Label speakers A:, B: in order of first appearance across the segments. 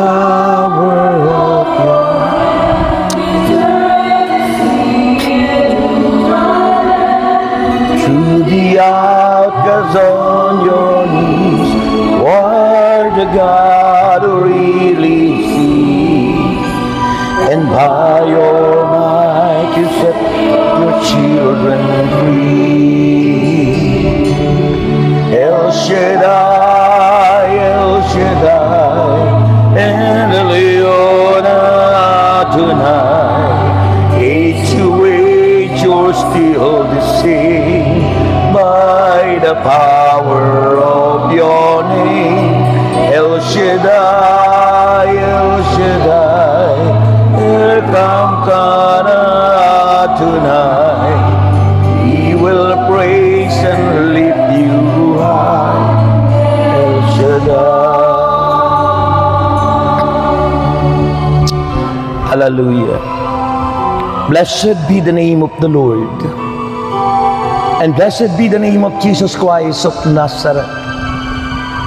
A: power of your through the outcasts on your knees, are the God who really sees, and by your might you set your children free. El Shaddai, El Shaddai, and Elyon tonight, age to age you're still the same, by the power of your name. El Shaddai, El Shaddai, come tonight. We will praise and lift you high. El Shaddai. Hallelujah. Blessed be the name of the Lord, and blessed be the name of Jesus Christ of Nazareth.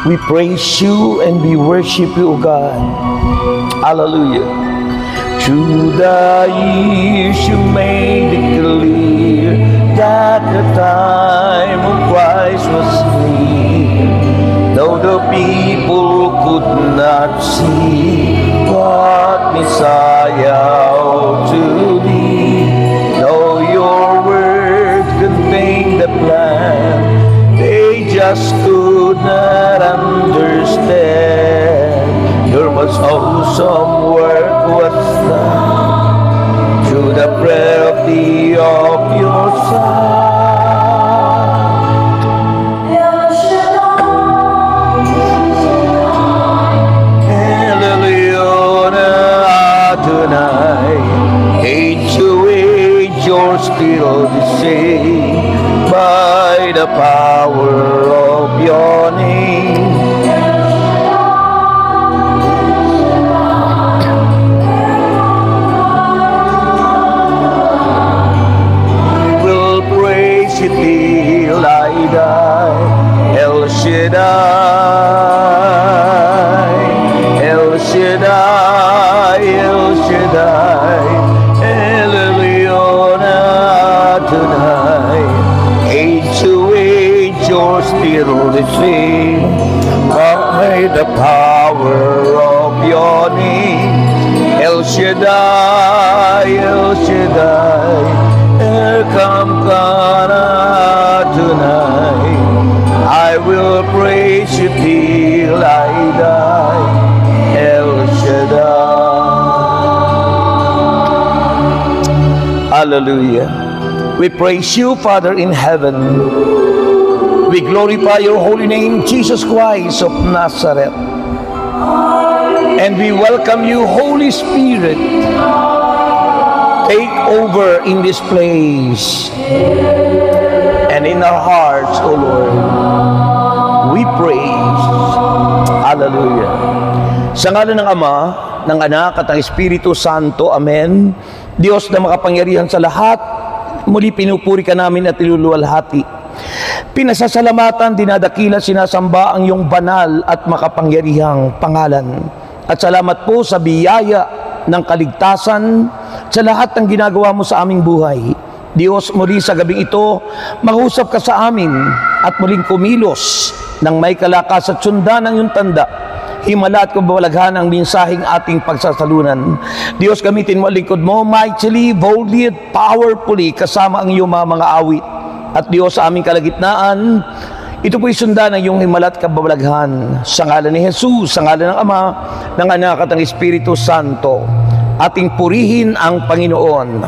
A: We praise you and we worship you, O God. Hallelujah. Through the years you made it clear that the time of Christ was near. Though the people could not see what Messiah ought to be, though your word contained the plan, they just could not understand. Your most awesome work was done through the prayer of your Son. Tonight, age to age, you're still the same, by the power of your name. We will praise you till I die. El Shaddai, El Shaddai, El Shaddai, El Elyon tonight. Age to age, you're still the same, by the power of your name. El Shaddai, El Shaddai, come tonight. I will praise you till I die. El Shaddai. Hallelujah. We praise you, Father in heaven. We glorify your holy name, Jesus Christ of Nazareth. And we welcome you, Holy Spirit. Take over in this place and in our hearts, O Lord. We praise. Hallelujah. Sa ngalan ng Ama, ng Anak at ng Espiritu Santo. Amen. Diyos na makapangyarihan sa lahat, muli pinupuri ka namin at iluluwalhati. Pinasasalamatan, dinadakila, sinasamba ang iyong banal at makapangyarihang pangalan. At salamat po sa biyaya ng kaligtasan sa lahat ng ginagawa mo sa aming buhay. Diyos, muli sa gabing ito, mag-usap ka sa amin at muling kumilos ng may kalakas at sundan ng iyong tanda. Himala at kababalaghan ang mensaheng ating pagsasalunan. Diyos, gamitin mo ang lingkod mo mightily, boldly, at powerfully kasama ang iyong mga awit. At Diyos, sa aming kalagitnaan, ito po'y sundan ng iyong himala at kababalaghan. Sa ngalan ni Jesus, sa ngalan ng Ama, ng Anak at ng Espiritu Santo, ating purihin ang Panginoon.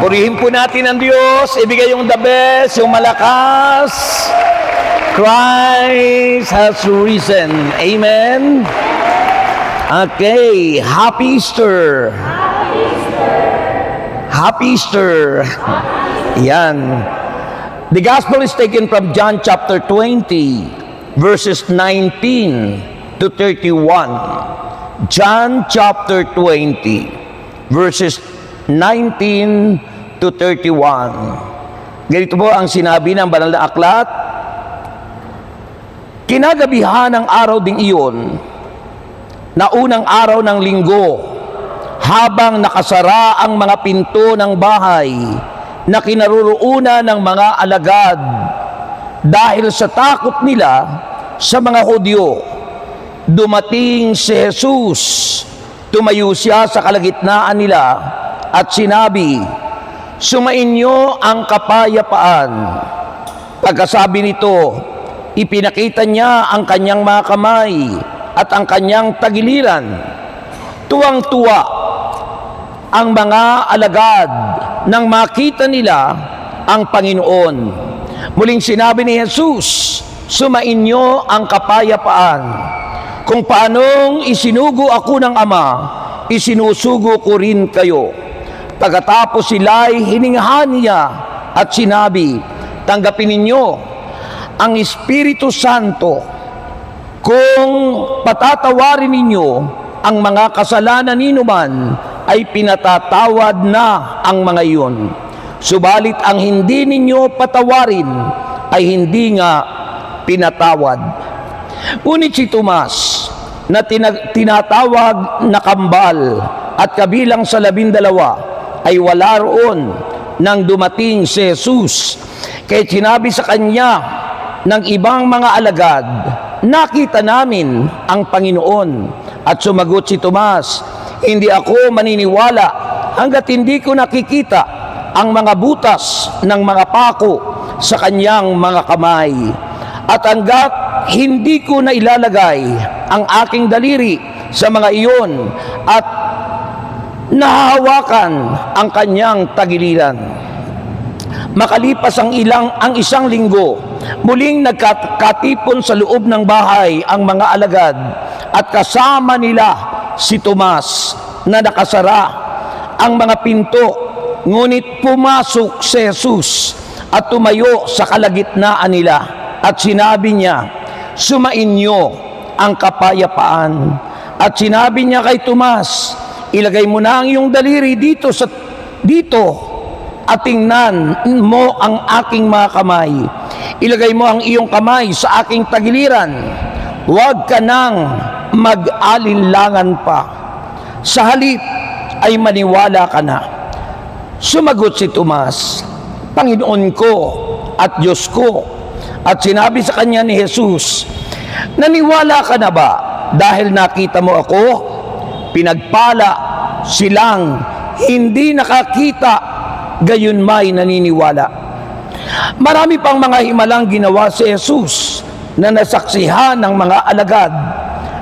A: Purihin po natin ang Diyos, ibigay yung the best, yung malakas. Christ has risen. Amen? Okay, Happy Easter. Happy Easter. Yan. The Gospel is taken from John chapter 20, verses 19 to 31. John chapter 20, verses 19 to 31. Ganito po ang sinabi ng banal na aklat. Kinagabihan ng araw ding iyon, na unang araw ng linggo, habang nakasara ang mga pinto ng bahay na kinaroroonan ng mga alagad dahil sa takot nila sa mga Hudyo, dumating si Jesus. Tumayo siya sa kalagitnaan nila at sinabi, "Sumainyo ang kapayapaan." Pagkasabi nito, ipinakita niya ang kanyang mga kamay at ang kanyang tagiliran. Tuwang-tuwa ang mga alagad nang makita nila ang Panginoon. Muling sinabi ni Jesus, "Sumainyo ang kapayapaan. Kung paanong isinugo ako ng Ama, isinusugo ko rin kayo." Pagkatapos sila'y hiningahan niya at sinabi, "Tanggapin ninyo ang Espiritu Santo. Kung patatawarin ninyo ang mga kasalanan ninuman, ay pinatatawad na ang mga iyon. Subalit ang hindi ninyo patawarin ay hindi nga pinatawad." Ngunit si Tomas, na tinatawag na kambal at kabilang sa 12, ay wala roon nang dumating si Jesus. Kaya sinabi sa kanya ng ibang mga alagad, "Nakita namin ang Panginoon." At sumagot si Tomas, "Hindi ako maniniwala hanggat hindi ko nakikita ang mga butas ng mga pako sa kanyang mga kamay, at hanggat hindi ko na ilalagay ang aking daliri sa mga iyon at nahahawakan ang kanyang tagiliran." Makalipas ang isang linggo, muling nagkatipon sa loob ng bahay ang mga alagad at kasama nila si Tomas na nakasara ang mga pinto. Ngunit pumasok si Jesus at tumayo sa kalagitnaan nila at sinabi niya, "Sumainyo ang kapayapaan." At sinabi niya kay Tomas, "Ilagay mo na ang iyong daliri dito at tingnan mo ang aking mga kamay. Ilagay mo ang iyong kamay sa aking tagiliran. Huwag ka nang mag-alinlangan pa, Sa halip ay maniwala ka na. Sumagot si Tomas, Panginoon ko at Diyos ko. At sinabi sa kanya ni Jesus, naniwala ka na ba dahil nakita mo ako? Pinagpala silang hindi nakakita, gayon may naniniwala. Marami pang mga himalang ginawa si Jesus na nasaksihan ng mga alagad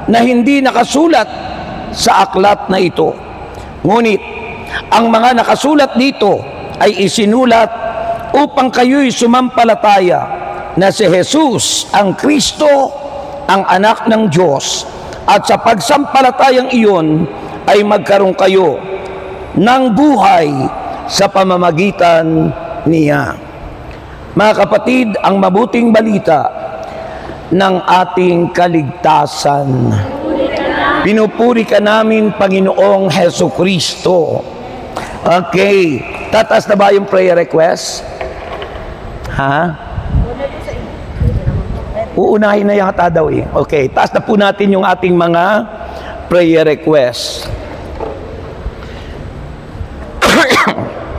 A: na hindi nakasulat sa aklat na ito. Ngunit ang mga nakasulat dito ay isinulat upang kayo'y sumampalataya na si Jesus ang Kristo, ang anak ng Diyos, at sa pagsampalatayang iyon ay magkaroon kayo ng buhay sa pamamagitan niya. Mga kapatid, ang mabuting balita ng ating kaligtasan. Pinupuri ka namin, Panginoong Hesukristo. Okay, tataas na ba yung prayer request? Ha? Uunahin na yata daw eh. Okay, taas na po natin yung ating mga prayer request.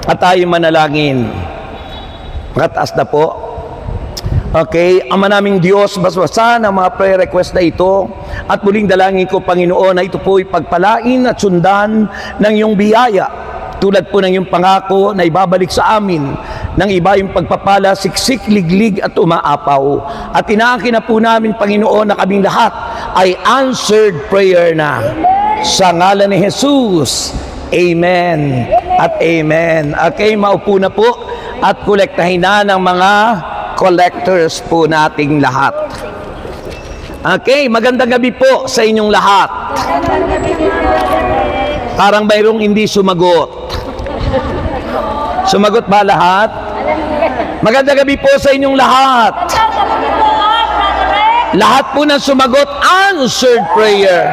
A: At tayo manalangin. Makataas na po. Okay, Ama naming Diyos, basbasan ang mga prayer request na ito at muling dalangin ko, Panginoon, na ito po'y pagpalain at sundan ng iyong biyaya. Tulad po ng iyong pangako na ibabalik sa amin ng iba yung pagpapala, siksik, liglig at umaapaw. At inaangkin na po namin, Panginoon, na kaming lahat ay answered prayer na. Sa ngalan ni Jesus, Amen at Amen. Okay, maupo na po at kolektahin na ng mga collectors po nating lahat. Okay, magandang gabi po sa inyong lahat. Parang mayroong hindi sumagot. Sumagot ba lahat? Magandang gabi po sa inyong lahat. Lahat po na sumagot, answered prayer.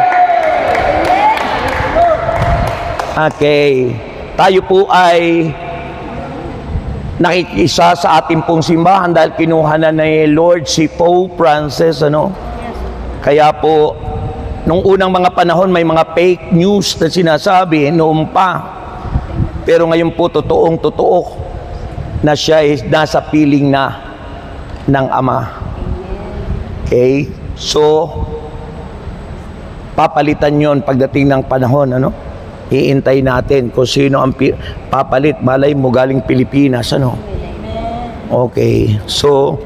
A: Okay, tayo po ay nakikisa sa ating pong simbahan dahil kinuha na ni Lord si Pope Francis, ano? Kaya po, nung unang mga panahon may mga fake news na sinasabi noon pa. Pero ngayon po totoong totoo na siya ay nasa piling na ng Ama. Okay? So, papalitan yon pagdating ng panahon, ano? Iintay natin kung sino ang papalit. Malay mo galing Pilipinas, ano? Okay. So,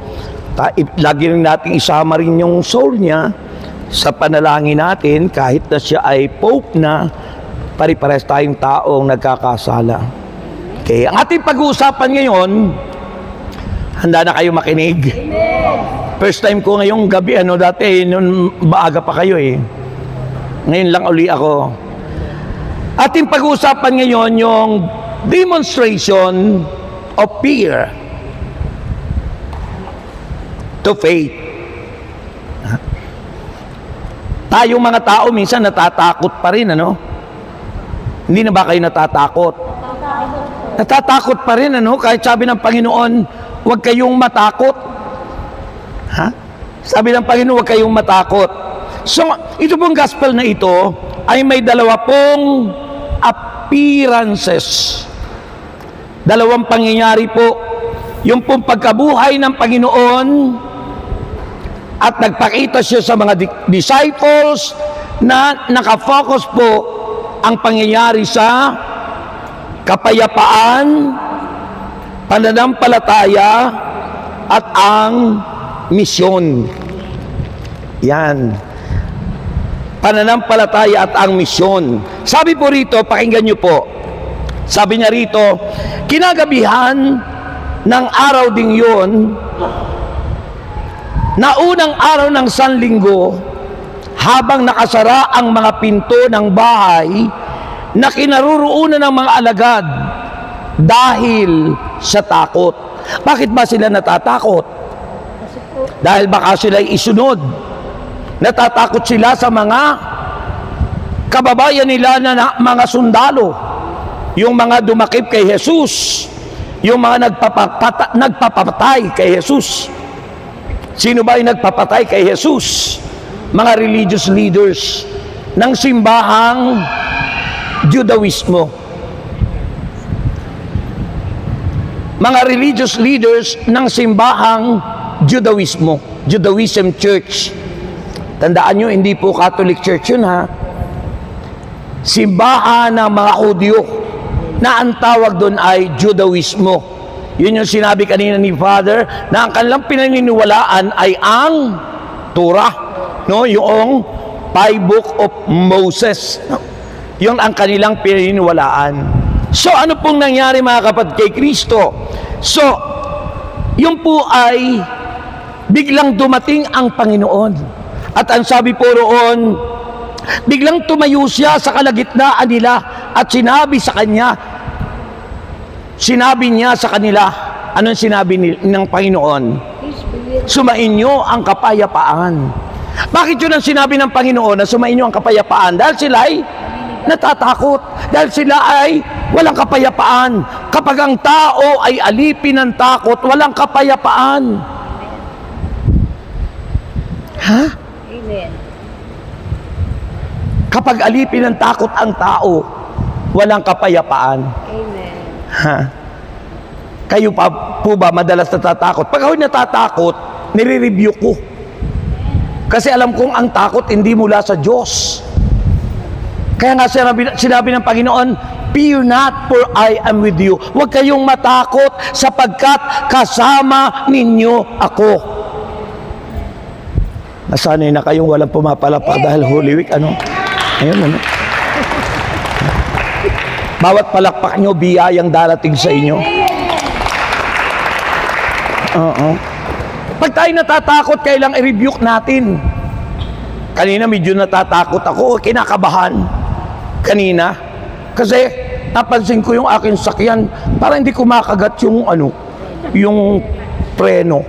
A: lagi rin natin isama rin yung soul niya sa panalangin natin kahit na siya ay Pope na, pare-pares tayong taong nagkakasala. Okay. Ang ating pag-uusapan ngayon, handa na kayo makinig? First time ko ngayong gabi, ano, dati, noon maaga pa kayo eh. Ngayon lang uli ako. Ating pag-uusapan ngayon yung demonstration of fear to faith. Tayong mga tao minsan natatakot pa rin, ano? Hindi na ba kayo natatakot? Natatakot pa rin, ano? Kahit sabi ng Panginoon, huwag kayong matakot. Ha? Sabi ng Panginoon, huwag kayong matakot. So, ito pong gospel na ito ay may dalawa pong appearances. Dalawang pangyayari po. Yung pong pagkabuhay ng Panginoon at nagpakita siya sa mga disciples na nakafocus po ang pangyayari sa kapayapaan, pananampalataya at ang misyon. Yan. Pananampalataya at ang misyon. Sabi po rito, pakinggan nyo po. Sabi niya rito, kinagabihan ng araw ding yun, na unang araw ng Sanlinggo, habang nakasara ang mga pinto ng bahay na kinaroroonan ng mga alagad dahil sa takot. Bakit ba sila natatakot? Dahil baka sila isunod. Natatakot sila sa mga kababayan nila na mga sundalo, yung mga dumakip kay Jesus, yung mga nagpapatay kay Jesus. Sino ba yung nagpapatay kay Jesus? Mga religious leaders ng simbahang Judaismo. Mga religious leaders ng simbahang Judaismo, Judaism Church. Tandaan nyo, hindi po Catholic Church yun, ha? Simbahan ng mga Hudyo na ang tawag doon ay Judaismo. Yun yung sinabi kanina ni Father na ang kanilang pinaniniwalaan ay ang Torah, no? Yung 5 Book of Moses, no? Yun ang kanilang pinaniniwalaan. So ano pong nangyari mga kapatid kay Kristo? So yun po ay biglang dumating ang Panginoon. At ang sabi po roon, biglang tumayo siya sa kalagitnaan nila at sinabi niya sa kanila, anong sinabi ng Panginoon? Sumainyo ang kapayapaan. Bakit yun ang sinabi ng Panginoon na sumainyo ang kapayapaan? Dahil sila ay natatakot. Dahil sila ay walang kapayapaan. Kapag ang tao ay alipin ng takot, walang kapayapaan. Ha?
B: Amen.
A: Kapag alipin ng takot ang tao, walang kapayapaan.
B: Amen.
A: Ha? Kayo pa po ba madalas natatakot? Pag ako natatakot, nire-review ko. Kasi alam kong ang takot hindi mula sa Diyos. Kaya nga sinabi ng Panginoon, fear not, for I am with you. Huwag kayong matakot sapagkat kasama ninyo ako. Nasanay na kayong walang pumapalakpak dahil Holy Week, ano? Ayun, ano? Bawat palakpak nyo, biyayang darating sa inyo. Pag tayo natatakot, kailang i-rebuke natin. Kanina medyo natatakot ako, kinakabahan. Kanina. Kasi napansin ko yung aking sakyan, parang hindi kumakagat yung ano, yung preno.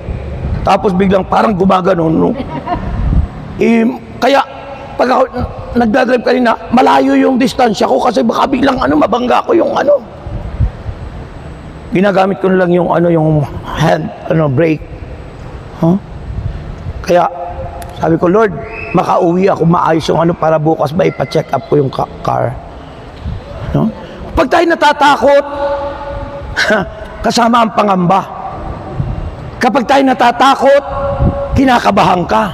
A: Tapos biglang parang gumaganon, no? Kaya pag ako nagdadrive kanina, malayo yung distansya ko kasi baka biglang mabangga ko yung ano. Ginagamit ko na lang yung yung hand, brake. Huh? Kaya sabi ko, Lord, makauwi ako maayos yung para bukas ba ipa-check up ko yung car. No? Pag tayo natatakot, kasama ang pangamba. Kapag tayo natatakot, kinakabahan ka.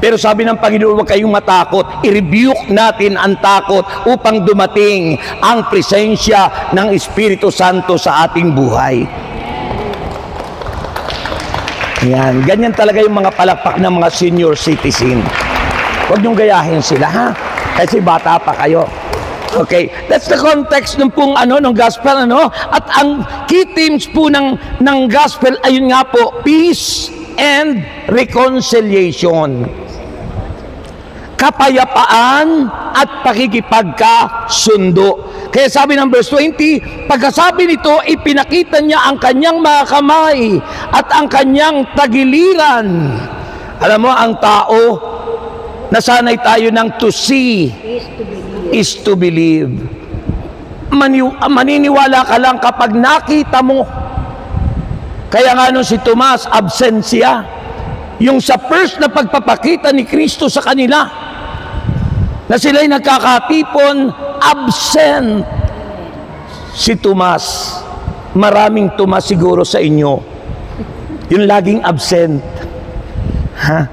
A: Pero sabi ng Panginoon, huwag kayong matakot. I-rebuke natin ang takot upang dumating ang presensya ng Espiritu Santo sa ating buhay. Yan. Ganyan talaga yung mga palakpak ng mga senior citizen. Huwag niyong gayahin sila, ha? Kasi bata pa kayo. Okay, that's the context ng pong ng gospel, At ang key themes po ng gospel ayun nga po, peace and reconciliation. Kapayapaan at pakikipagkasundo. Kaya sabi ng verse 20, pagkasabi nito, ipinakita niya ang kanyang mga kamay at ang kanyang tagiliran. Alam mo, ang tao, nasanay tayo ng to see is to believe. Maniniwala ka lang kapag nakita mo. Kaya nga si Tomas, absent siya. Yung sa first na pagpapakita ni Kristo sa kanila, na sila'y nagkakatipon, absent si Tomas. Maraming Tomas siguro sa inyo. Yung laging absent. Ha?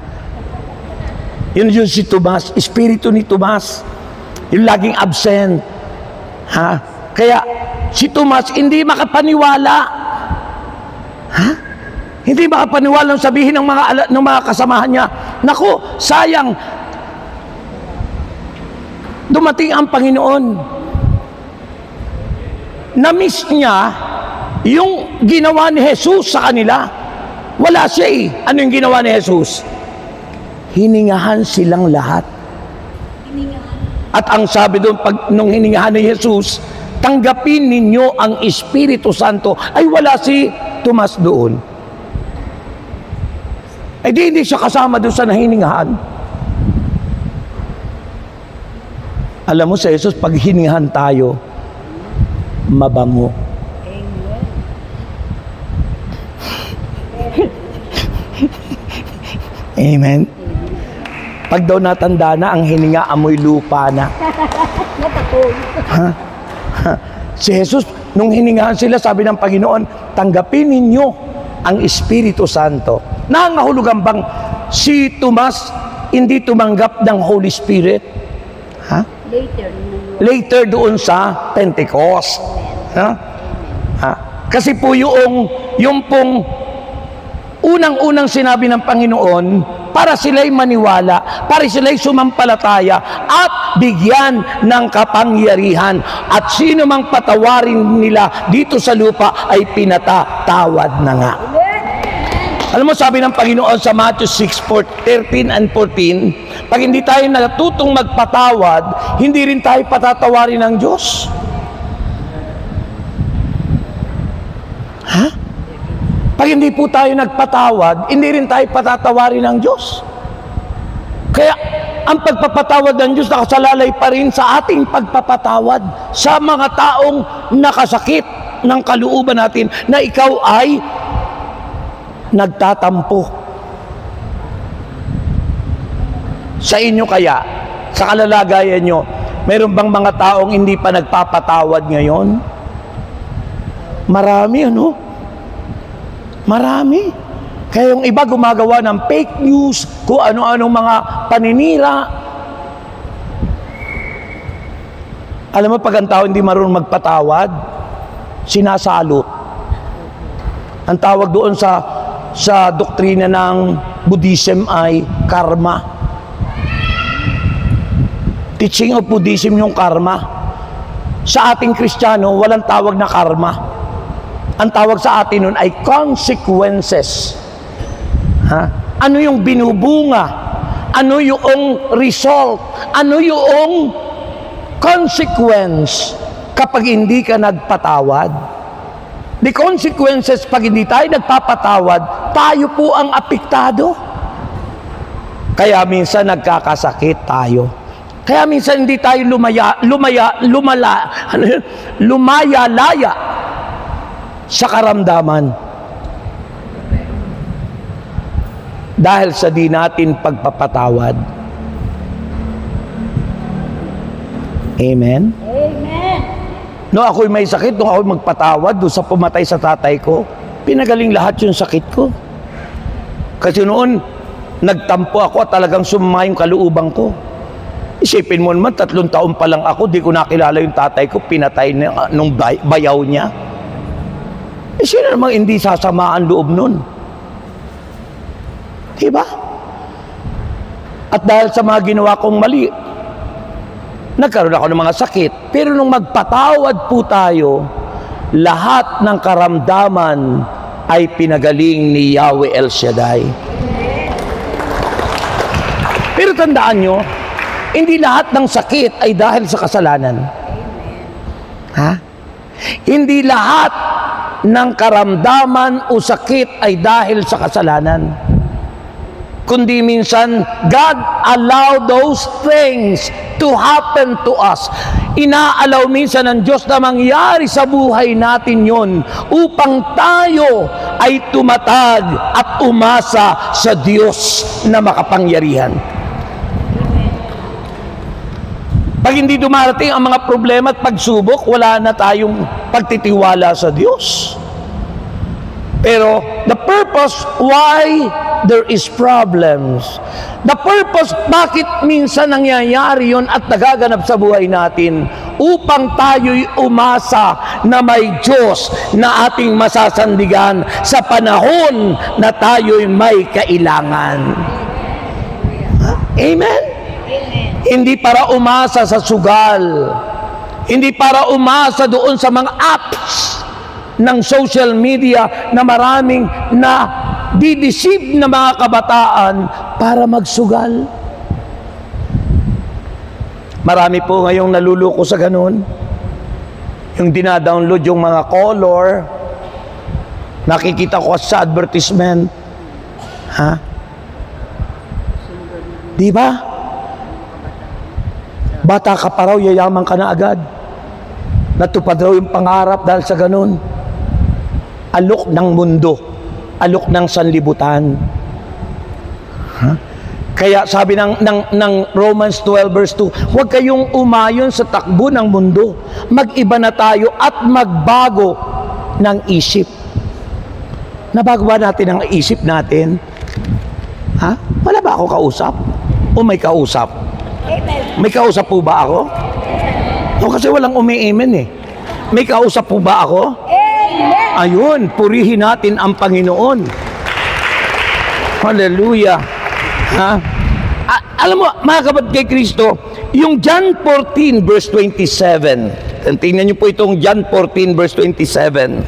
A: Yun si Tomas, espiritu ni Tomas. Yung laging absent. Ha? Kaya si Tomas hindi makapaniwala. Ha? Hindi makapaniwala nung sabihin ng mga kasamahan niya, naku, sayang, dumating ang Panginoon. Na-miss niya yung ginawa ni Jesus sa kanila. Wala siya eh. Ano yung ginawa ni Jesus? Hiningahan silang lahat. At ang sabi doon, nung hiningahan ni Jesus, tanggapin ninyo ang Espiritu Santo. Ay wala si Tomas doon. Ay hindi siya kasama doon sa nahiningahan. Alam mo sa Jesus, pag hiningahan tayo, mabango. Amen. Pag daw natanda na, ang hininga amoy lupa na. Ha? Ha? Si Jesus, nung hiningahan sila, sabi ng Panginoon, tanggapin ninyo ang Espiritu Santo. Nangahulugan bang si Tomas hindi tumanggap ng Holy Spirit? Ha? Later doon sa Pentecost. Ha? Ha? Kasi po yung pong unang-unang sinabi ng Panginoon, para sila'y maniwala, para sila'y sumampalataya at bigyan ng kapangyarihan. At sino mang patawarin nila dito sa lupa ay pinatatawad na nga. Alam mo, sabi ng Panginoon sa Matthew 6:13 and 14, pag hindi tayo natutong magpatawad, hindi rin tayo patatawarin ng Diyos. Ha? Pag hindi po tayo nagpatawad, hindi rin tayo patatawarin ng Diyos. Kaya, ang pagpapatawad ng Diyos nakasalalay pa rin sa ating pagpapatawad sa mga taong nakasakit ng kalooban natin na ikaw ay nagtatampo. Sa inyo kaya, sa kalalagayan nyo, mayroon bang mga taong hindi pa nagpapatawad ngayon? Marami, ano? Marami. Kaya yung iba gumagawa ng fake news, kung ano-anong mga paninira. Alam mo, pag ang tao hindi marunong magpatawad, sinasalot. Ang tawag doon sa doktrina ng Buddhism ay karma. Teaching of Buddhism yung karma. Sa ating Kristiyano, walang tawag na karma. Ang tawag sa atin nun ay consequences. Ha? Ano yung binubunga? Ano yung result? Ano yung consequence kapag hindi ka nagpatawad? The consequences, pag hindi tayo nagpapatawad, tayo po ang apektado. Kaya minsan nagkakasakit tayo. Kaya minsan hindi tayo lumayalaya sa karamdaman. Dahil sa di natin pagpapatawad. Amen?
B: Amen.
A: No, ako'y may sakit, nung ako'y magpatawad doon sa pumatay sa tatay ko, pinagaling lahat yung sakit ko. Kasi noon, nagtampo ako at talagang sumama yung kalooban ko. Isipin mo naman, 3 taon pa lang ako, di ko nakilala yung tatay ko, pinatay nung bayaw niya. Sino namang hindi sasama ang loob nun? Diba? At dahil sa mga ginawa kong mali, nagkaroon ako ng mga sakit. Pero nung magpatawad po tayo, lahat ng karamdaman ay pinagaling ni Yahweh El Shaddai. Pero tandaan nyo, hindi lahat ng sakit ay dahil sa kasalanan. Ha? Hindi lahat ng karamdaman o sakit ay dahil sa kasalanan. Kundi minsan, God allow those things to happen to us. Inaalaw minsan ng Diyos na mangyari sa buhay natin yon upang tayo ay tumatag at umasa sa Diyos na makapangyarihan. Pag hindi dumarating ang mga problema at pagsubok, wala na tayong pagtitiwala sa Diyos. Pero the purpose why there is problems, the purpose bakit minsan nangyayari yon at nagaganap sa buhay natin, upang tayo'y umasa na may Diyos na ating masasandigan sa panahon na tayo'y may kailangan. Amen? Hindi para umasa sa sugal, hindi para umasa doon sa mga apps ng social media na maraming na dideceive na mga kabataan para magsugal. Marami po ngayong naluluko sa ganun. Yung dinadownload yung mga color, nakikita ko sa advertisement. Ha? Di ba? Bata ka pa raw, yayaman ka na agad. Natupad raw yung pangarap dahil sa ganun. Alok ng mundo, alok ng sanlibutan. Huh? Kaya sabi ng Romans 12 verse 2, huwag kayong umayon sa takbo ng mundo. Mag-iba na tayo at magbago ng isip. Nabago ba natin ang isip natin? Ha? Wala ba ako kausap? O may kausap? Amen. May kausap po ba ako? O kasi walang umi-amen eh. May kausap po ba ako? Amen. Ayun, purihin natin ang Panginoon. Hallelujah. Ha? Alam mo, mga kapatid kay Kristo, yung John 14 verse 27, tingnan niyo po itong John 14 verse 27.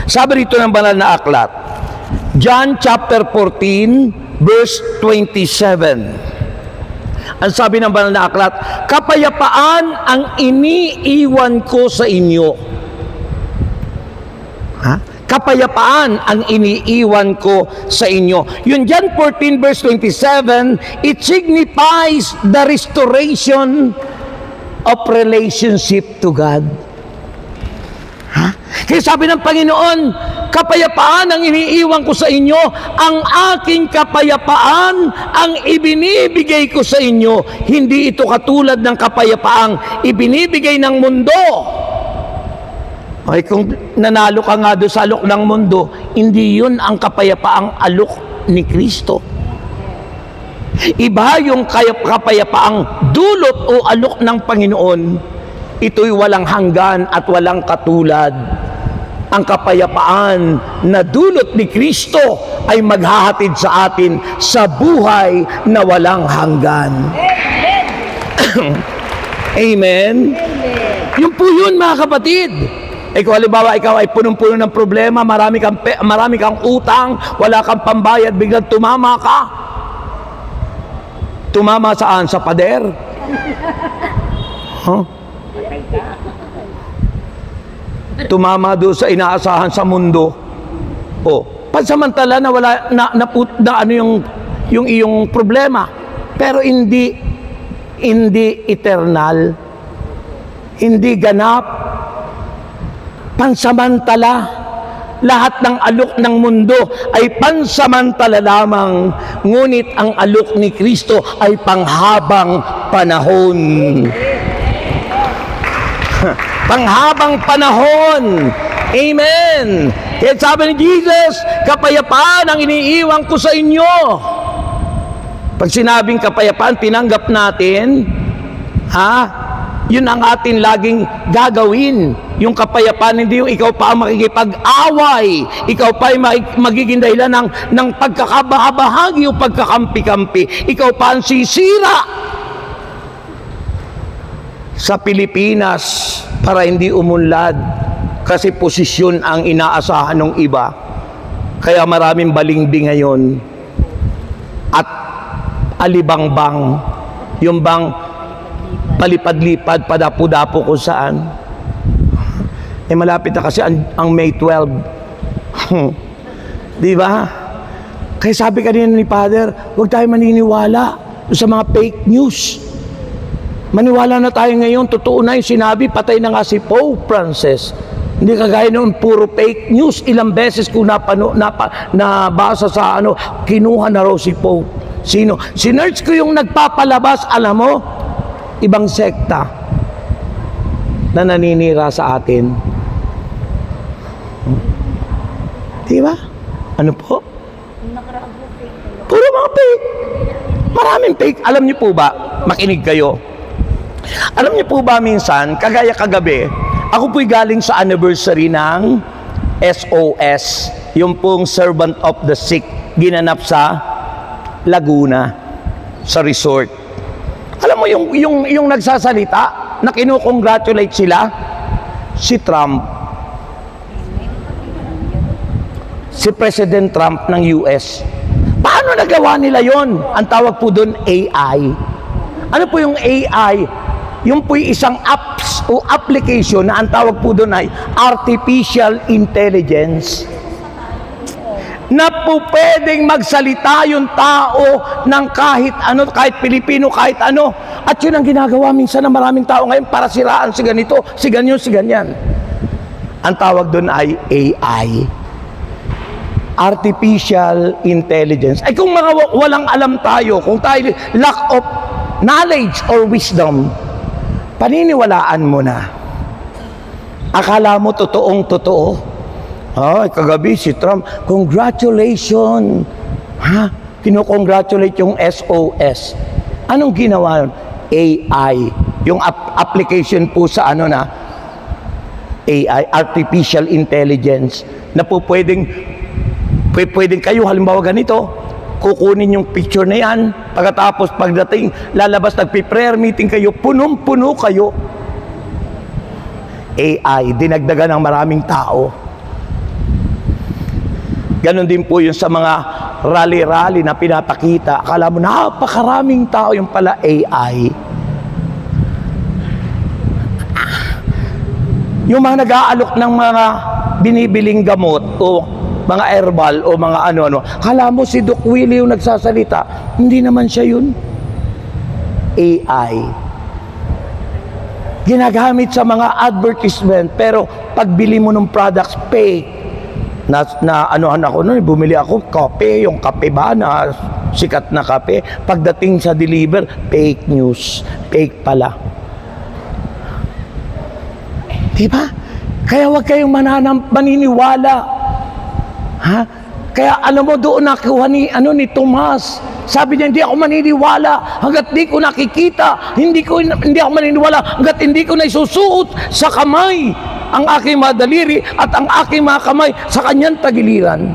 A: Sabi rito ng banal na aklat, John chapter 14 verse 27. Ang sabi ng banal na aklat, kapayapaan ang iniiwan ko sa inyo. Ha? Kapayapaan ang iniiwan ko sa inyo. Yung John 14 verse 27, it signifies the restoration of relationship to God. Ha? Kaya sabi ng Panginoon, kapayapaan ang iniiwan ko sa inyo, ang aking kapayapaan ang ibinibigay ko sa inyo. Hindi ito katulad ng kapayapaang ibinibigay ng mundo. Okay, kung nanalo ka nga doon sa alok ng mundo, hindi yun ang kapayapaang alok ni Kristo. Iba yung kapayapaang dulot o alok ng Panginoon. Ito'y walang hanggan at walang katulad. Ang kapayapaan na dulot ni Kristo ay maghahatid sa atin sa buhay na walang hanggan. Amen. Amen. Yun po yun, mga kapatid. Kung halimbawa ikaw ay punong-puno ng problema, marami kang utang, wala kang pambayad, biglang tumama ka. Tumama saan? Sa pader? Huh? Tumama doon sa inaasahan sa mundo. Pansamantala na wala na ano yung iyong problema. Pero hindi eternal. Hindi ganap. Pansamantala. Lahat ng alok ng mundo ay pansamantala lamang, ngunit ang alok ni Kristo ay panghabang panahon. Panghabang panahon. Amen. Kaya sabi ni Jesus, kapayapaan ang iniiwan ko sa inyo. Pag sinabing kapayapaan, tinanggap natin, yun ang atin laging gagawin. Yung kapayapaan, hindi yung ikaw pa ang makikipag-away, ikaw pa ay magiging dahilan ng pagkakabahagi o pagkakampi-kampi, ikaw pa ang sisira sa Pilipinas para hindi umunlad kasi posisyon ang inaasahan ng iba. Kaya maraming balingbing ngayon at alibangbang, yung bang palipad-lipad, padapo-dapo kung saan. Malapit na kasi ang May 12. Di ba? Kaya sabi kanina ni Father, huwag tayo maniniwala sa mga fake news. Maniwala na tayo ngayon, totoo na yung sinabi, patay na nga si Pope Francis. Hindi kagaya noon, puro fake news. Ilang beses kung nabasa sa kinuha na raw si Pope. Sino? Sinerch ko yung nagpapalabas, alam mo, ibang sekta na naninira sa atin. Diba? Ano po? Puro mga fake. Maraming fake. Alam niyo po ba, makinig kayo. Alam niyo po ba minsan, kagaya kagabi, ako po'y galing sa anniversary ng SOS, yung pong Servant of the Sick, ginanap sa Laguna, sa resort. Alam mo, yung nagsasalita, na kinukongratulate sila, si Trump. Si President Trump ng US. Paano nagawa nila yon? Ang tawag po doon, AI. Ano po yung AI? Yung po yung isang apps o application na ang tawag po doon ay Artificial Intelligence. Na po pwedeng magsalita yung tao ng kahit ano, kahit Pilipino, kahit ano. At yun ang ginagawa minsan ng maraming tao ngayon para siraan si ganito, si ganyan, si ganyan. Ang tawag doon ay AI. artificial intelligence. Ay kung mga walang alam tayo, kung tayo lack of knowledge or wisdom, paniniwalaan mo na. Akala mo totoong totoo. Ay, kagabi si Trump, congratulations. Ha? Kino-congratulate yung SOS. Anong ginawa yun? AI. Yung application po sa ano na AI, artificial intelligence, na po pwedeng kayo, halimbawa ganito, kukunin yung picture na yan, pagkatapos pagdating, lalabas, nagpi-prayer meeting kayo, punong-puno kayo. AI, dinagdagan ng maraming tao. Ganon din po yun sa mga rally-rally na pinapakita. Akala mo, napakaraming tao, yung pala AI. Yung mga nag-aalok ng mga binibiling gamot o mga herbal o mga ano-ano, akala mo si Doc Willie yung nagsasalita. Hindi naman siya yun. AI. Ginagamit sa mga advertisement, pero pagbili mo ng products, fake. Na anuhan ako noon, bumili ako kape, yung kape ba na sikat na kape, pagdating sa deliver, fake news, fake pala. Diba? Kaya huwag kayong maniniwala. Ha? Kaya alam mo, doon nakuha ni Tomas. Sabi niya, hindi ako maniniwala hanggat hindi ko nakikita. Hindi ako maniniwala hanggat hindi ko na isusuot sa kamay ang aking mga daliri at ang aking mga kamay sa kanyang tagiliran.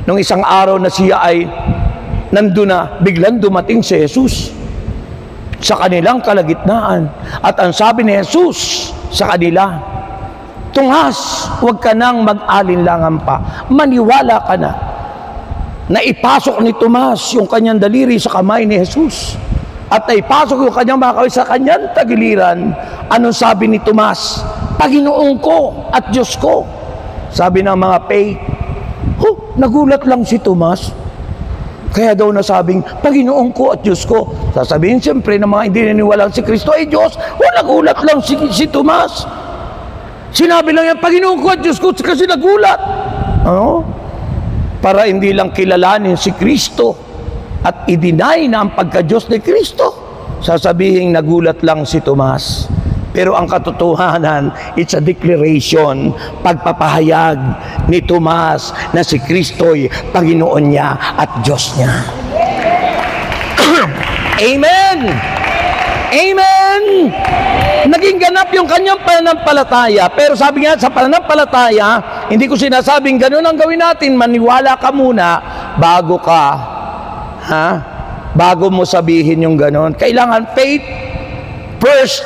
A: Nung isang araw na siya ay nandun na, biglang dumating si Jesus sa kanilang kalagitnaan. At ang sabi ni Jesus sa kanila, Tomas, huwag ka nang mag-alinlangan pa. Maniwala ka na. Naipasok ni Tomas yung kanyang daliri sa kamay ni Jesus. At naipasok yung kanyang mga kamay sa kanyang tagiliran. Anong sabi ni Tomas? Panginoon ko at Diyos ko. Sabi ng mga faith, nagulat lang si Tomas. Kaya daw nasabing, Panginoon ko at Diyos ko. Sasabihin siyempre ng mga hindi naniniwalang si Kristo ay Diyos. Nagulat lang si Tomas. Sinabi lang yan, Panginoon ko at Diyos ko, kasi nagulat. Para hindi lang kilalanin si Kristo at i-deny na ang pagka-Diyos ni Kristo. Sasabihin, nagulat lang si Tomas. Pero ang katotohanan, it's a declaration, pagpapahayag ni Tomas na si Kristo'y Panginoon niya at Diyos niya. Amen! Amen! Naging ganap yung kanyang pananampalataya. Pero sabi nga, sa pananampalataya, hindi ko sinasabing ganun ang gawin natin. Maniwala ka muna bago ka, bago mo sabihin yung ganun. Kailangan faith first,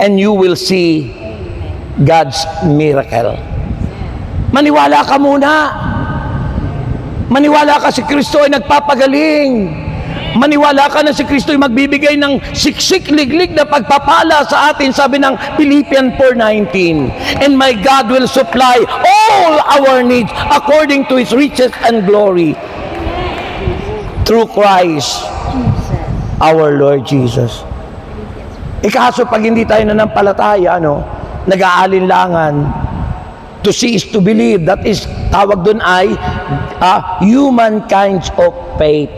A: and you will see God's miracle. Maniwala ka muna. Maniwala ka si Kristo ay nagpapagaling. Maniwala ka na si Kristo ay magbibigay ng siksik-liglig na pagpapala sa atin, sabi ng Philippians 4:19. And my God will supply all our needs according to His riches and glory through Christ our Lord Jesus. Kaso pag hindi tayo nanampalataya, nag-aalinlangan, to see is to believe, that is, tawag dun ay human kinds of faith.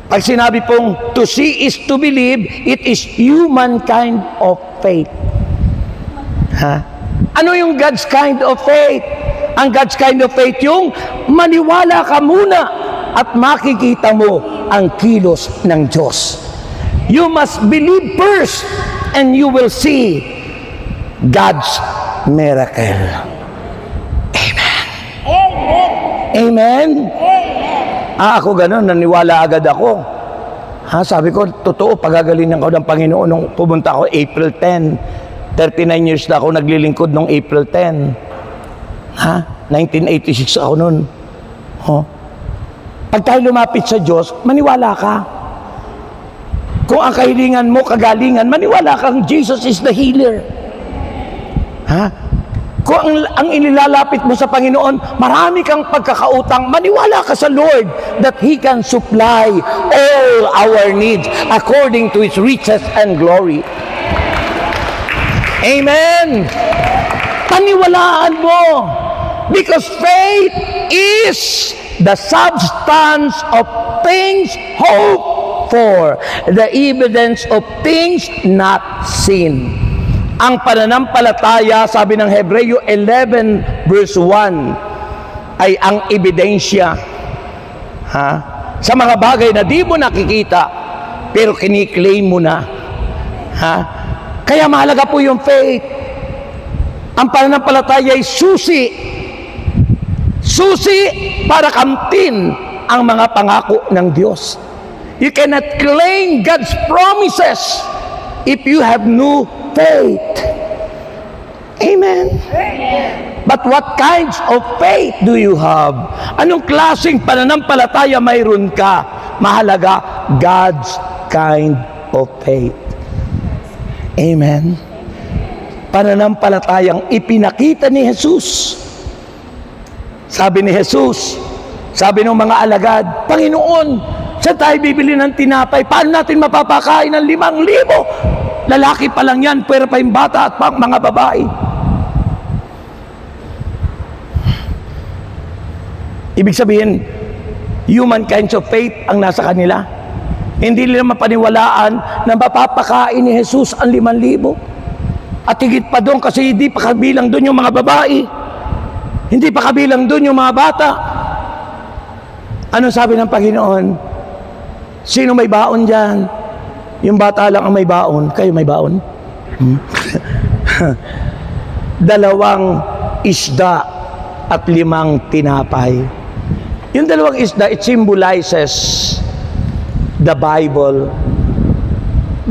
A: Pag sinabi pong to see is to believe, it is human kind of faith. Ano yung God's kind of faith? Ang God's kind of faith yung maniwala ka muna at makikita mo ang kilos ng Diyos. You must believe first and you will see God's miracle. Amen. Amen. Ako ganun, naniwala agad ako. Sabi ko, totoo, pagagalingan ko ng Panginoon nung pumunta ako April 10. 39 years na ako naglilingkod nung April 10. 1986 ako nun. Pag tayo lumapit sa Diyos, maniwala ka. Kung ang kahilingan mo, kagalingan, maniwala kang Jesus is the healer. Kung ang inilalapit mo sa Panginoon, marami kang pagkakautang, maniwala ka sa Lord that He can supply all our needs according to His riches and glory. Amen! paniwalaan mo. Because faith is the substance of things hoped for, the evidence of things not seen. Ang pananampalataya, sabi ng Hebreo 11 verse 1, ay ang ebidensya sa mga bagay na di mo nakikita pero kiniklaim mo na. Kaya mahalaga po yung faith. Ang pananampalataya ay susi para kamtin ang mga pangako ng Diyos. You cannot claim God's promises if you have no faith. Amen. But what kinds of faith do you have? Anong klaseng pananampalataya mayroon ka? Mahalaga, God's kind of faith. Amen. Pananampalatayang ipinakita ni Jesus. Sabi ni Jesus, sabi ng mga alagad, Panginoon, saan tayo bibili ng tinapay? Paano natin mapapakain ng 5,000? Lalaki pa lang yan, pero pa yung bata at mga babae. Ibig sabihin, human kinds of faith ang nasa kanila. Hindi nila mapaniwalaan na mapapakain ni Jesus ang 5,000. At higit pa doon kasi hindi pa kabilang doon yung mga babae. Hindi pa kabilang doon yung mga bata. Ano sabi ng Panginoon? Sino may baon dyan? Yung bata lang ang may baon. Kayo may baon? 2 isda at 5 tinapay. Yung 2 isda, it symbolizes the Bible,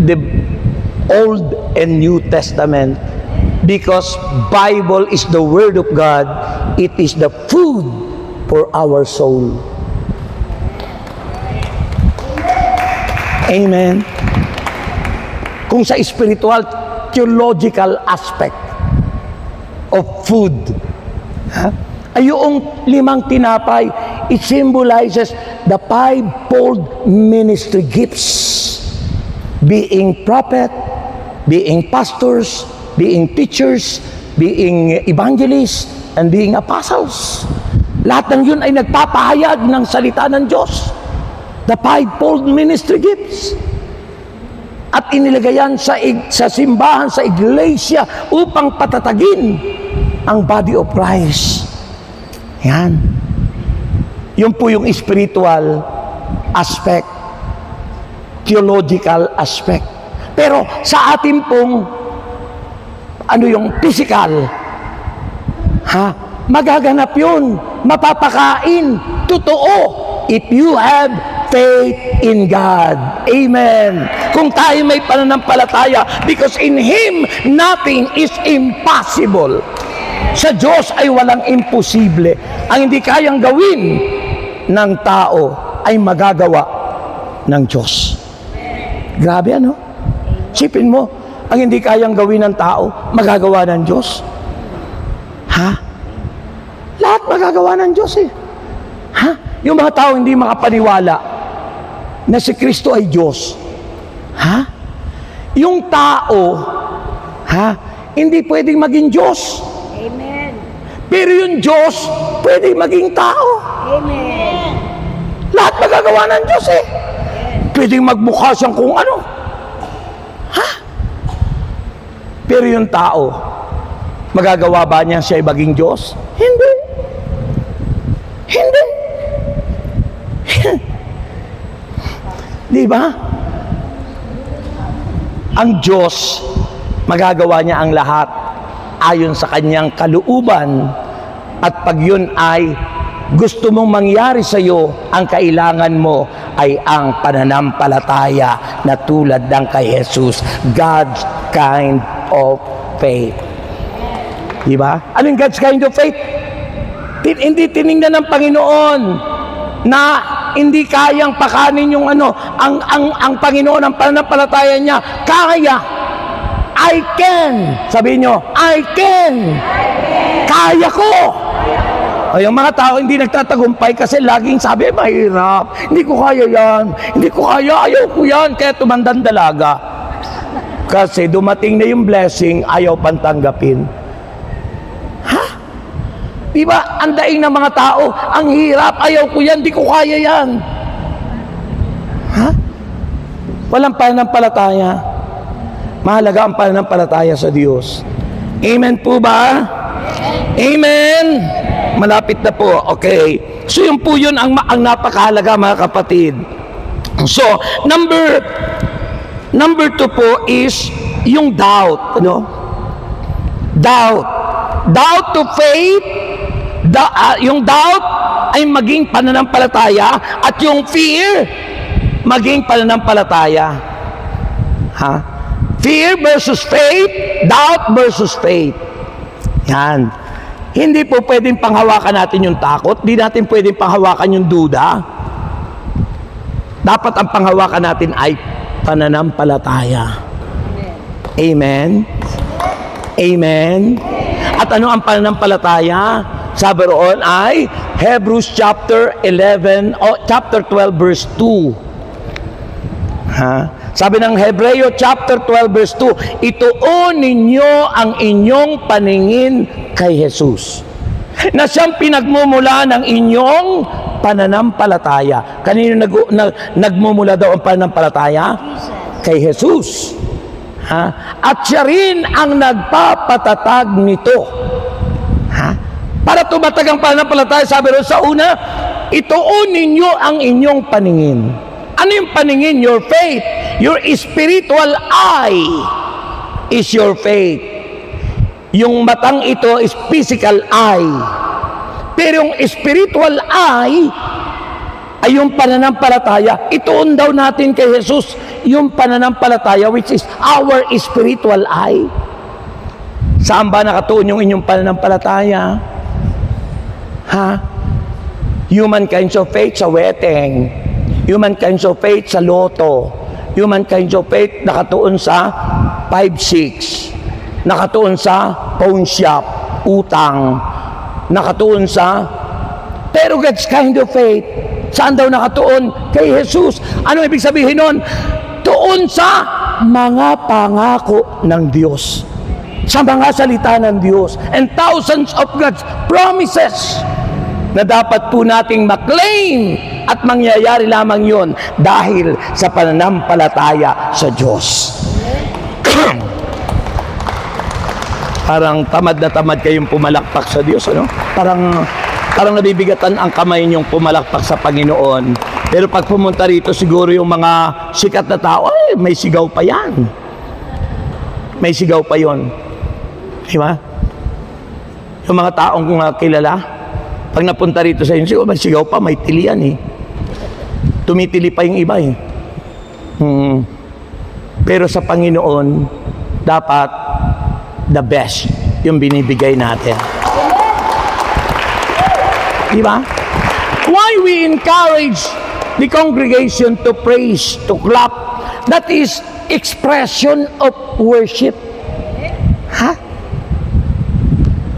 A: the Old and New Testament, because Bible is the Word of God. It is the food for our soul. Amen. Kung sa spiritual, theological aspect of food, ay yung 5 tinapay, it symbolizes the 5-fold ministry gifts. Being prophet, being pastors, being teachers, being evangelists, and being apostles. Lahat ng yun ay nagpapahayag ng salita ng Diyos. The 5-fold ministry gifts. At inilagayan sa simbahan, sa iglesia, upang patatagin ang body of Christ. Yan. Yun po yung spiritual aspect, theological aspect. Pero sa atin pong yung physical, magaganap yun, mapapakain, totoo, if you have faith in God. Amen. Kung tayo may pananampalataya, because in Him, nothing is impossible. Sa Diyos ay walang imposible. Ang hindi kayang gawin ng tao ay magagawa ng Diyos. Grabe, ano? Sipin mo, ang hindi kayang gawin ng tao, magagawa ng Diyos. Lahat magagawa ng Diyos eh. Yung mga tao hindi makapaniwala na si Kristo ay Diyos. Yung tao, hindi pwedeng maging Diyos.
B: Amen.
A: Pero yung Diyos, pwedeng maging tao.
B: Amen.
A: Lahat magagawa ng Diyos eh. Pwedeng magmukha siyang kung ano. Pero yung tao, magagawa ba niya siya maging Diyos? Hindi. Hindi. Di ba? Ang Diyos, magagawa niya ang lahat ayon sa kanyang kalooban. At pag yun ay gusto mong mangyari sa iyo, ang kailangan mo ay ang pananampalataya na tulad ng kay Jesus. God's kind of faith. Di ba? Anong God's kind of faith? Hindi tiningnan ng Panginoon na hindi kayang pakanin yung ang Panginoon, ang pananampalataya niya, kaya. I can. Sabihin nyo, I can. Kaya ko. O yung mga tao hindi nagtatagumpay kasi laging sabi, mahirap. Hindi ko kaya yan. Hindi ko kaya, ayaw ko yan. Kaya tumandang dalaga. Kasi dumating na yung blessing, ayaw pang tanggapin. Di ba? Ang daing ng mga tao, ang hirap, ayaw ko yan, di ko kaya yan. Ha? Walang pananampalataya. Mahalaga ang pananampalataya sa Diyos. Amen po ba? Amen? Malapit na po. Okay. So yun po yun ang napakahalaga, mga kapatid. So, number 2 po is yung doubt. Ano? Doubt. Doubt to faith. Yung doubt ay maging pananampalataya at yung fear maging pananampalataya. Ha? Fear versus faith, doubt versus faith. Yan. Hindi po pwedeng panghawakan natin yung takot, hindi natin pwedeng panghawakan yung duda. Dapat ang panghawakan natin ay pananampalataya. Amen? Amen? At ano ang pananampalataya? Sabi roon ay Hebrews chapter 11 o chapter 12 verse 2. Ha? Sabi ng Hebreo chapter 12 verse 2, ituon ninyo ang inyong paningin kay Jesus, na siyang pinagmumula ng inyong pananampalataya. Kanino nagmumula daw ang pananampalataya? Kay Jesus. Ha? At siya rin ang nagpapatatag nito. Ha? Para tumatag ang pananampalataya, sabi rin sa una, ituon ninyo ang inyong paningin. Ano yung paningin? Your faith. Your spiritual eye is your faith. Yung matang ito is physical eye. Pero yung spiritual eye ay yung pananampalataya. Ituon daw natin kay Jesus yung pananampalataya, which is our spiritual eye. Saan ba nakatuon yung inyong pananampalataya? Ha? Human kinds of faith sa wedding. Human kinds of faith sa loto. Human kinds of faith nakatuon sa 5-6. Nakatuon sa pawn shop, utang. Nakatuon sa... Pero God's kind of faith, saan daw nakatuon? Kay Jesus. Ano ibig sabihin nun? Tuon sa mga pangako ng Diyos. Sa mga salita ng Diyos. And thousands of God's promises na dapat po nating maklaim at mangyayari lamang yon dahil sa pananampalataya sa Diyos. Parang tamad na tamad kayong pumalakpak sa Diyos, ano? Parang nabibigatan ang kamay niyong pumalakpak sa Panginoon. Pero pag pumunta rito, siguro yung mga sikat na tao, ay, may sigaw pa yan. May sigaw pa yon. Di ba? Yung mga taong kilala, pag napunta rito sa inyo, siguro may sigaw pa, may tilian eh. Tumitili pa yung iba eh. Pero sa Panginoon, dapat the best yung binibigay natin. Di ba? Why we encourage the congregation to praise, to clap, that is expression of worship. Ha?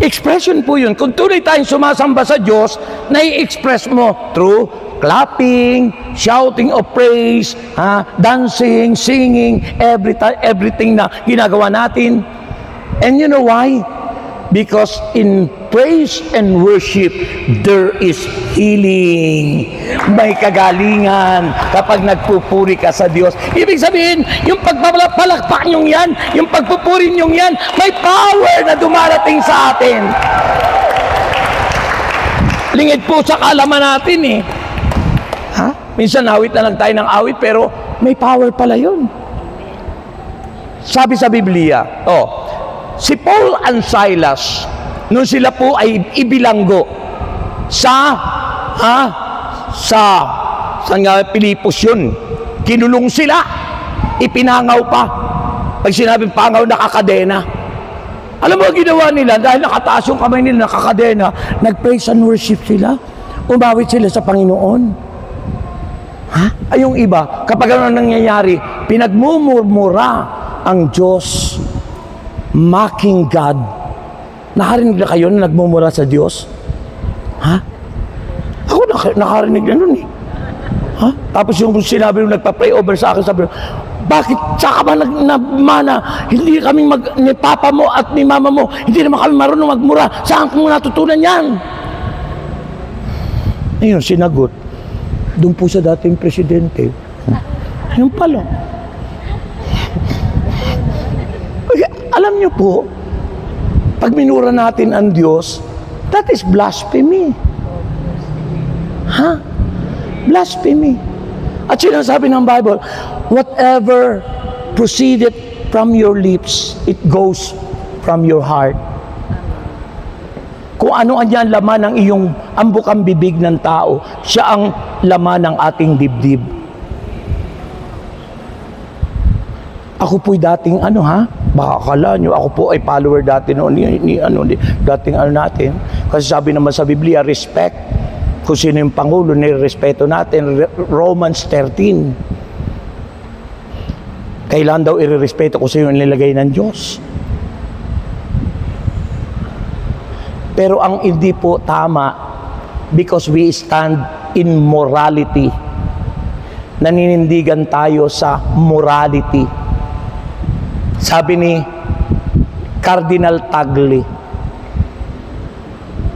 A: Expression po yun. Kung tuloy tayong sumasamba sa Diyos, nai-express mo through clapping, shouting of praise, dancing, singing, everything na ginagawa natin. And you know why? Because in praise and worship, there is healing. May kagalingan kapag nagpupuri ka sa Diyos. Ibig sabihin, yung pagpapalakpak nyong yan, yung pagpupuri nyong yan, may power na dumarating sa atin. Lingid po sa kaalaman natin eh. Ha? Minsan awit na lang tayo ng awit, pero may power pala yun. Sabi sa Biblia, si Paul and Silas, nung sila po ay ibilanggo saan nga Pilipos yun, kinulong sila, ipinangaw pa. Pag sinabing pangaw, nakakadena. Alam mo ang ginawa nila? Dahil nakataas yung kamay nila, nakakadena, nag-praise and worship sila, umawit sila sa Panginoon. Ay yung iba, kapag ano nangyayari, pinagmumurmura ang Diyos, mocking God. Nakarinig na kayo na nagmumura sa Diyos? Ako nakarinig na nun eh. Ha? Tapos yung sinabi nung nagpa-pray over sa akin, sabi nung, bakit saka ba nagmana? Hindi kami ni papa mo at ni mama mo, hindi naman kami marunong magmura. Saan mo natutunan yan? Ayun, sinagot. Doon po sa dating presidente. Yun pala. Alam niyo po, pag minura natin ang Diyos, that is blasphemy. Ha? Blasphemy. At sinasabi ng Bible, whatever proceeded from your lips, it goes from your heart. Kung ano ang laman ng iyong ambukang bibig ng tao, siya ang laman ng ating dibdib. Ako po'y dating baka akala nyo, ako po ay follower dati noon, dating natin. Kasi sabi naman sa Biblia, respect. Kung sino yung Pangulo, nirespeto natin. Romans 13. Kailan daw irerespeto kung sino yung nilagay ng Diyos? Pero ang hindi po tama, because we stand in morality. Naninindigan tayo sa morality. Sabi ni Cardinal Tagle,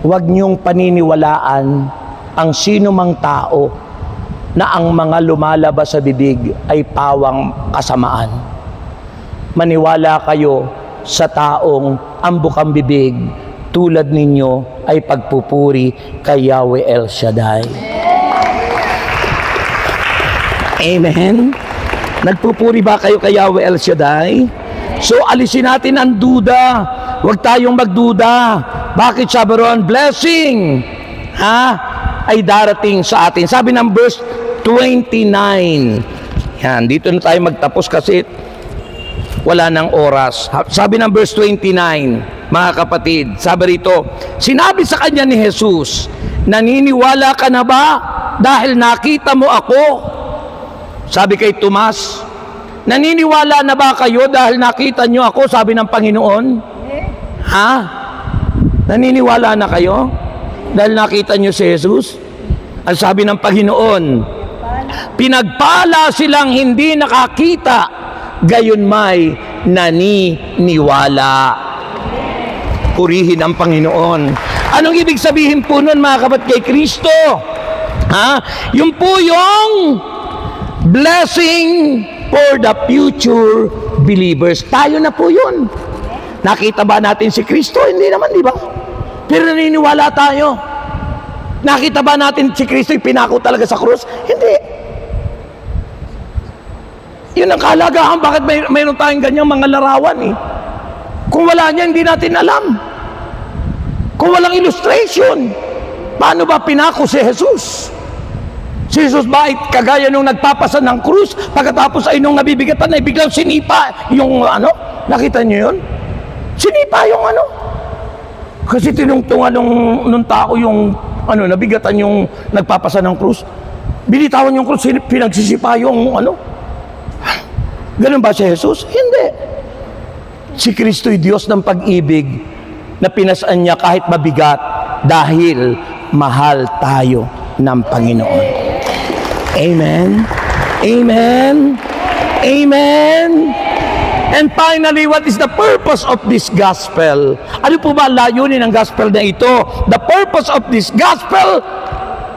A: huwag niyong paniniwalaan ang sino mang tao na ang mga lumalabas sa bibig ay pawang kasamaan. Maniwala kayo sa taong ang bukang bibig tulad ninyo ay pagpupuri kay Yahweh El Shaddai. Amen? Nagpupuri ba kayo kay Yahweh El Shaddai? So alisin natin ang duda. Huwag tayong magduda. Bakit sabi ron? Blessing ay darating sa atin. Sabi ng verse 29. Yan, dito na tayo magtapos kasi wala nang oras. Sabi ng verse 29, mga kapatid, sabi rito, sinabi sa kanya ni Jesus, naniniwala ka na ba dahil nakita mo ako? Sabi kay Tomas, naniniwala na ba kayo dahil nakita nyo ako? Sabi ng Panginoon. Ha? Naniniwala na kayo dahil nakita nyo si Jesus? Ang sabi ng Panginoon, pinagpala silang hindi nakakita, gayon may naniniwala. Purihin ang Panginoon. Anong ibig sabihin po nun, mga kapatid, kay Kristo? Yung po yung blessing for the future believers. Tayo na po yun. Nakita ba natin si Kristo? Hindi naman, di ba? Pero naniniwala tayo. Nakita ba natin si Kristo yung pinako talaga sa krus? Hindi. Yun ang kahalagahan. Bakit mayroon tayong ganyang mga larawan eh? Kung wala niya, hindi natin alam. Kung walang illustration, paano ba pinako si Jesus? Si Jesus ba ay kagaya nung nagpapasan ng krus, pagkatapos ay nung nabibigatan ay biglang sinipa yung nakita niyo yun? Sinipa yung kasi tinungtungan nung tao yung nabigatan yung nagpapasan ng krus. Binitawan yung krus, pinagsisipa yung Ganun ba si Jesus? Hindi. Si Kristo'y Diyos ng pag-ibig na pinasaan niya kahit mabigat dahil mahal tayo ng Panginoon. Amen. Amen. Amen. And finally, what is the purpose of this gospel? Ano po ba layunin ng gospel na ito? The purpose of this gospel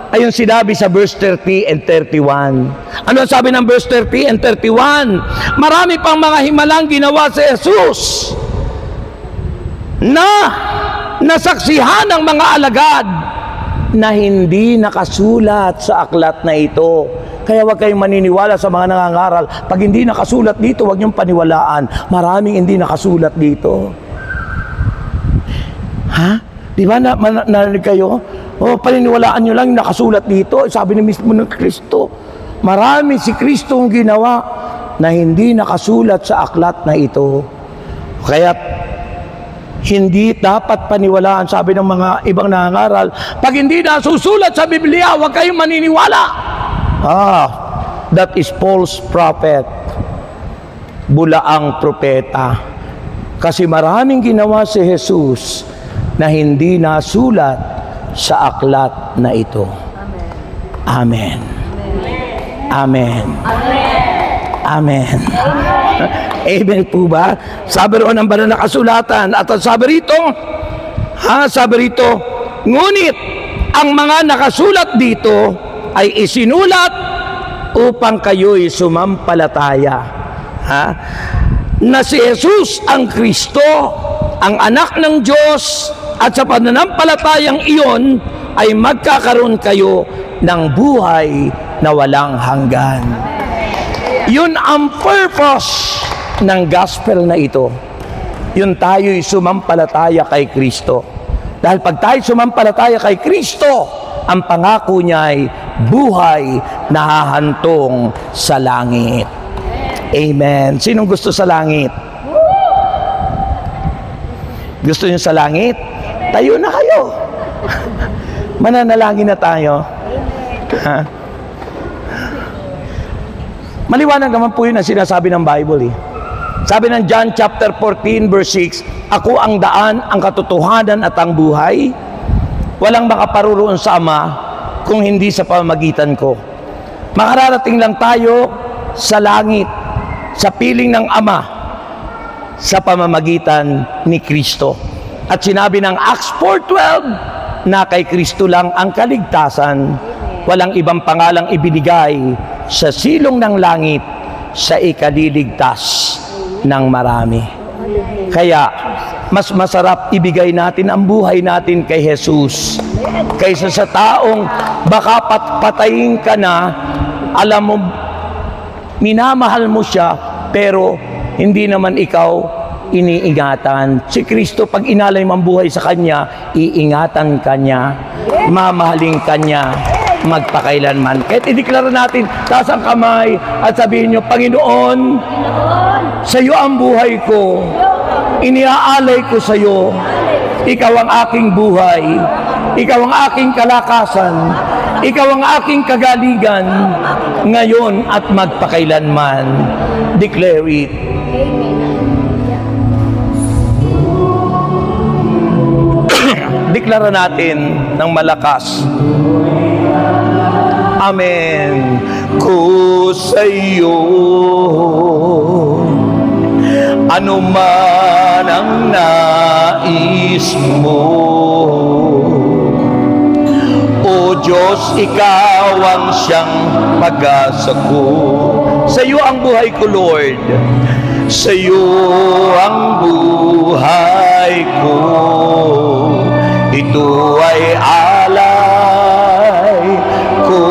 A: ay yung sinabi sa verse 30 and 31. Ano ang sabi ng verse 30 and 31? Marami pang mga himalang ginawa sa Jesus na nasaksihan ng mga alagad na hindi nakasulat sa aklat na ito. Kaya huwag kayong maniniwala sa mga nangangaral. Pag hindi nakasulat dito, huwag niyong paniwalaan. Maraming hindi nakasulat dito. Ha? Di ba narinig kayo? Paniniwalaan nyo lang yung nakasulat dito. Sabi ni mismo ng Kristo. Marami si Kristo ang ginawa na hindi nakasulat sa aklat na ito. Kaya hindi dapat paniwalaan, sabi ng mga ibang nangangaral, pag hindi nasusulat sa Biblia, huwag kayong maniniwala. That is false prophet. Bulaang propeta. Kasi maraming ginawa si Jesus na hindi nasulat sa aklat na ito. Amen. Amen. Amen. Amen. Amen po ba? Sabi roon ng banal na kasulatan at sabi rito, ngunit ang mga nakasulat dito ay isinulat upang kayo'y sumampalataya. Na si Jesus ang Kristo, ang anak ng Diyos, at sa pananampalatayang iyon ay magkakaroon kayo ng buhay na walang hanggan. Yun ang purpose ng gospel na ito. Yun tayo'y sumampalataya kay Kristo. Dahil pag tayo sumampalataya kay Kristo, ang pangako niya ay buhay na hahantong sa langit. Amen. Sinong gusto sa langit? Gusto niyo sa langit? Tayo na kayo. Mananalangin na tayo. Maliwanag naman po yun ang sinasabi ng Bible. Sabi ng John chapter 14 verse 6, ako ang daan, ang katotohanan at ang buhay. Walang makaparuroon sa Ama kung hindi sa pamamagitan ko. Makararating lang tayo sa langit, sa piling ng Ama, sa pamamagitan ni Kristo. At sinabi ng Acts 4:12 na kay Kristo lang ang kaligtasan, walang ibang pangalang ibinigay sa silong ng langit sa ikaliligtas ng marami. Kaya mas masarap ibigay natin ang buhay natin kay Jesus kaysa sa taong baka patayin ka na, alam mo minamahal mo siya pero hindi naman ikaw iniingatan. Si Kristo, pag inalay mo ang buhay sa Kanya, iingatan ka niya, mamahalin ka niya magpakailanman. Kahit ideklara natin, taas ang kamay at sabihin nyo, Panginoon, sa iyo ang buhay ko, iniaalay ko sa iyo, ikaw ang aking buhay, ikaw ang aking kalakasan, ikaw ang aking kagaligan, ngayon at magpakailanman. Declare it. Deklara natin ng malakas. Amen. Ko sa iyo, ano man ang nais mo, O Diyos, ikaw ang siyang pag-asa ko. Sa iyo ang buhay ko, Lord. Sa iyo ang buhay ko. Ito ay alay ko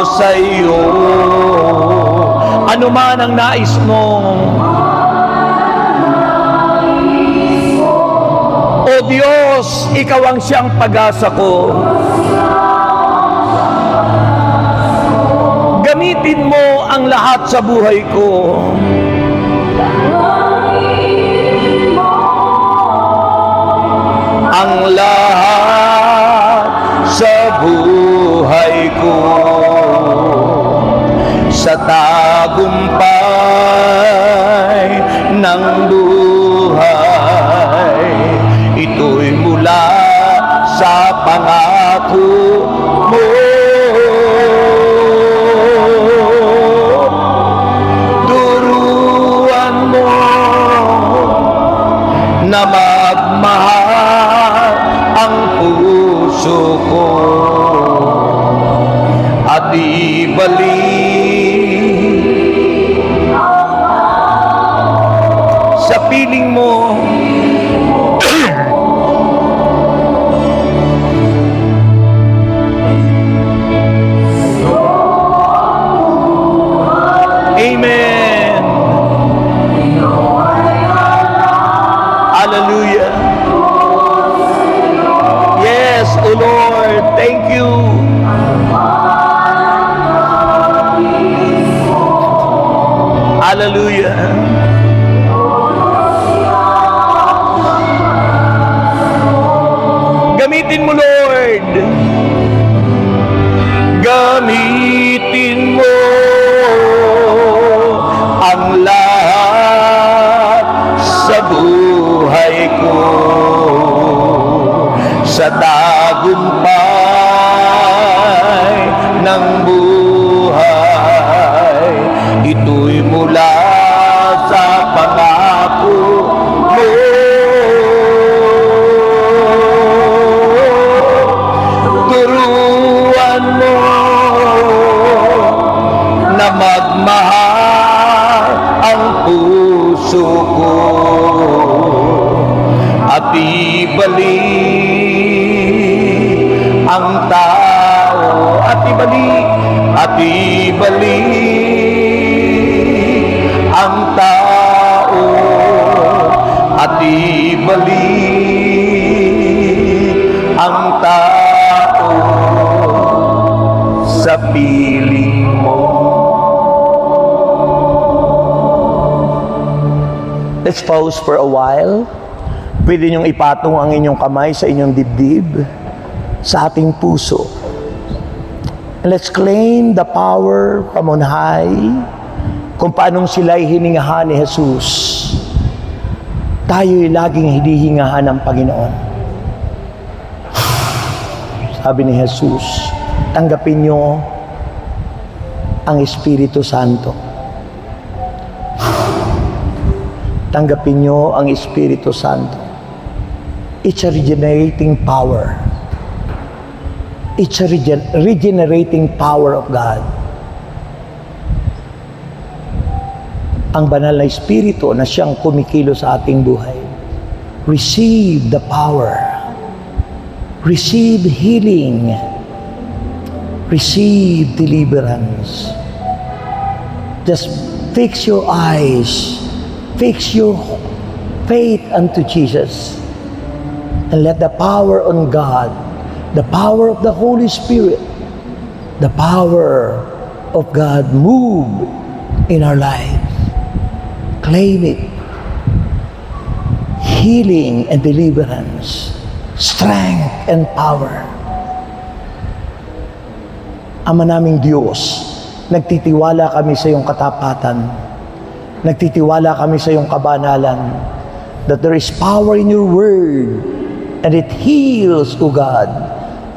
A: sa iyo. Ano man ang nais mo, O Diyos, ikaw ang siyang pag-asa ko. Gamitin mo ang lahat sa buhay ko. Ang lahat sa buhay ko, sa tagumpay ng buhay, ito'y mula sa pangako mo. Turuan mo na magmahal ang puso ko at ibalik sa piling mo. Amen. Hallelujah. Yes, O Lord, thank you. Hallelujah. Gamitin mo, Lord. Gamitin mo ang lahat sa buhay ko, sa tagumpay ng buhay, Nagmahal ang puso ko at ibalik ang tao at ibalik ang tao at ibalik ang tao sa piling mo. Let's pause for a while. Pwede niyong ipatong ang inyong kamay sa inyong dibdib, sa ating puso. And let's claim the power from on high, kung paanong sila'y hiningahan ni Jesus. Tayo'y laging hinihingahan ng Panginoon. Sabi ni Jesus, tanggapin niyo ang Espiritu Santo. Tanggapin niyo ang Espiritu Santo. It's a regenerating power. It's a regenerating power of God. Ang banal na Espiritu na siyang kumikilo sa ating buhay. Receive the power. Receive healing. Receive deliverance. Just fix your eyes. Fix your faith unto Jesus. And let the power on God, the power of the Holy Spirit, the power of God move in our lives. Claim it. Healing and deliverance. Strength and power. Ama naming Diyos, nagtitiwala kami sa iyong katapatan. Nagtitiwala kami sa iyong kabanalan, that there is power in your word and it heals, O God.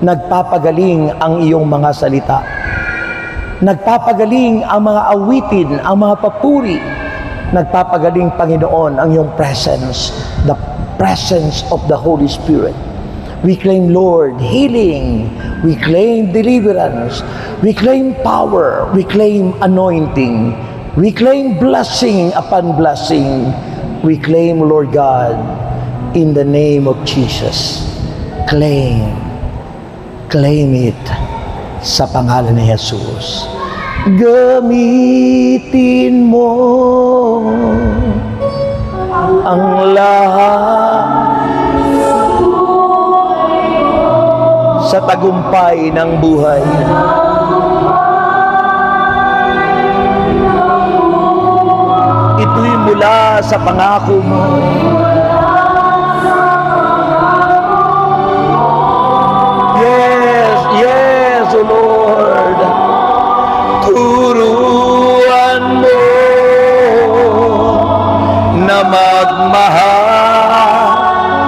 A: Nagpapagaling ang iyong mga salita. Nagpapagaling ang mga awitin, ang mga papuri. Nagpapagaling, Panginoon, ang iyong presence, the presence of the Holy Spirit. We claim, Lord, healing. We claim deliverance. We claim power. We claim anointing. We claim blessing upon blessing. We claim, Lord God, in the name of Jesus. Claim it sa pangalan ni Jesus. Gamitin mo ang lahat sa tagumpay ng buhay. Ito'y mula sa pangako mo. Yes, O Lord. Turuan mo na magmahal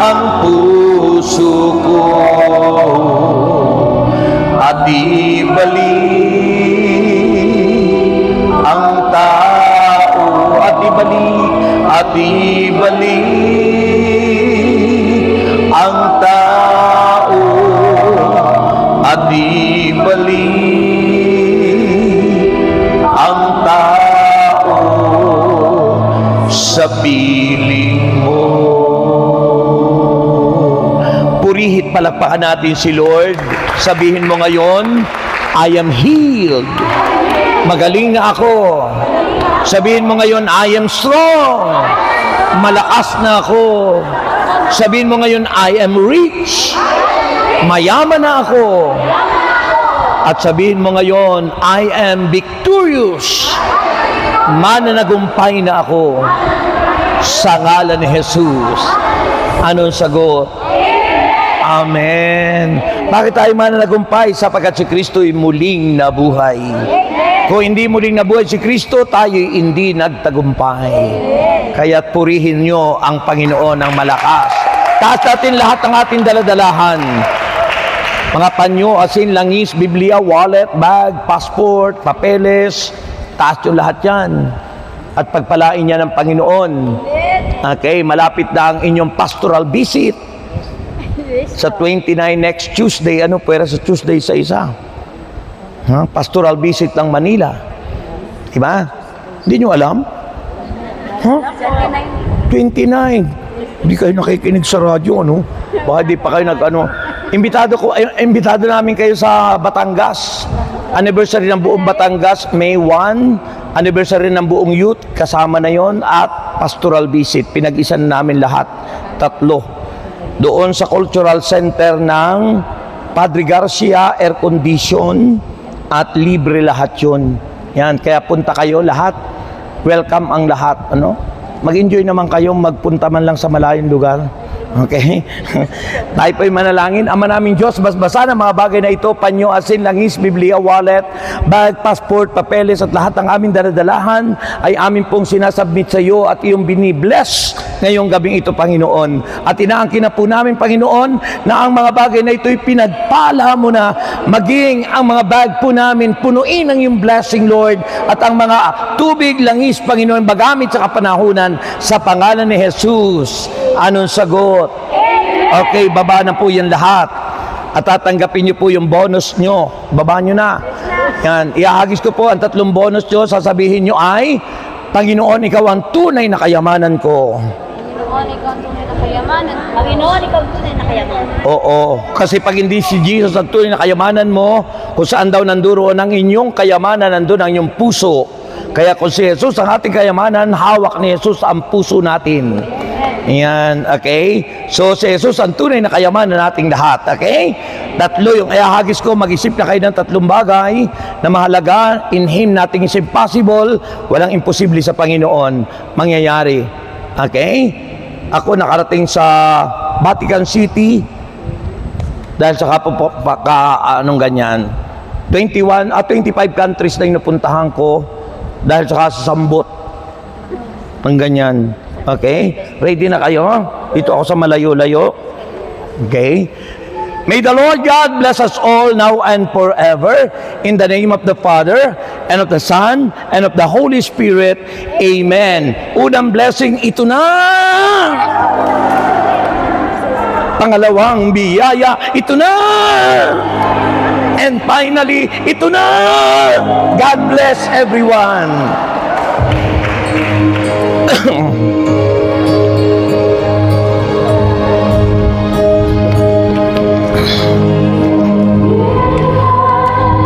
A: ang puso ko at ibalik ang tao at ibalik ang tao at ibalik ang tao sa piling mo. Purihit, palakpakan natin si Lord. Sabihin mo ngayon, I am healed. Magaling na ako. Sabihin mo ngayon, I am strong. Malakas na ako. Sabihin mo ngayon, I am rich. Mayaman na ako. At sabihin mo ngayon, I am victorious. Mananagumpay na ako sa ngalan ni Jesus. Anong sagot? Amen. Bakit tayo mananagumpay? Sapagkat si Kristo'y muling nabuhay. Kung hindi muling nabuhay si Kristo, tayo'y hindi nagtagumpay. Kaya't purihin nyo ang Panginoon ng malakas. Taas natin lahat ng ating daladalahan. Mga panyo, asin, langis, Biblia, wallet, bag, passport, papeles. Taas nyo lahat yan. At pagpalain niya ng Panginoon. Okay, malapit na ang inyong pastoral visit. Sa 29 next Tuesday, pwera sa Tuesday sa isa? Pastoral visit ng Manila. Diba? Hindi nyo alam? Huh? 29. Hindi kayo nakikinig sa radyo, ano? Baka di pa kayo imbitado namin kayo sa Batangas. Anniversary ng buong Batangas, May 1. Anniversary ng buong youth, kasama na yon. At pastoral visit, pinag-isan namin lahat. 3. Doon sa Cultural Center ng Padre Garcia, air condition, at libre lahat yun. Yan, kaya punta kayo lahat. Welcome ang lahat, ano? Mag-enjoy naman kayo, magpunta man lang sa malayong lugar. Okay? Tayo po'y manalangin. Ama naming Diyos, basbasa ng mga bagay na ito, panyo, asin, langis, Biblia, wallet, bag, passport, papeles, at lahat ng aming daladalahan ay amin pong sinasubmit sa iyo at iyong binibless ngayong gabing ito, Panginoon. At inaangkin na po namin, Panginoon, na ang mga bagay na ito'y pinagpala mo na, maging ang mga bag po namin punuin ng iyong blessing, Lord, at ang mga tubig, langis, Panginoon, magamit sa kapanahunan sa pangalan ni Jesus. Anong sagot? Okay, baba na po yan lahat. At tatanggapin nyo po yung bonus nyo. Baba nyo na. Yan, iahagis ko po ang 3 bonus nyo. Sasabihin nyo ay, Panginoon, ikaw ang tunay na kayamanan ko.
B: Panginoon, ikaw ang tunay na kayamanan. Panginoon, ikaw ang tunay na kayamanan.
A: Oo, kasi pag hindi si Jesus ang tunay na kayamanan mo, kung saan daw nanduro ang inyong kayamanan, nandun ang inyong puso. Kaya kung si Jesus ang ating kayamanan, hawak ni Jesus ang puso natin. Yan, okay? So, si Jesus ang tunay na kayamanan nating lahat, okay? 3 yung ihahagis ko, mag-isip na kayo ng 3 bagay na mahalaga, in Him nothing is impossible, walang imposible sa Panginoon, mangyayari. Okay? Ako nakarating sa Vatican City, dahil sa anong ganyan, 25 countries na yung napuntahan ko, dahil sa kasasambot ng ganyan. Okay? Ready na kayo? Dito ako sa malayo-layo. Okay? May the Lord God bless us all now and forever. In the name of the Father, and of the Son, and of the Holy Spirit. Amen. Unang blessing, ito na! Pangalawang biyaya, ito na! And finally, ito na! God bless everyone.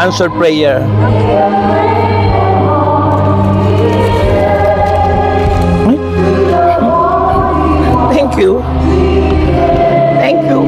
A: Answer prayer. Thank you. Thank you.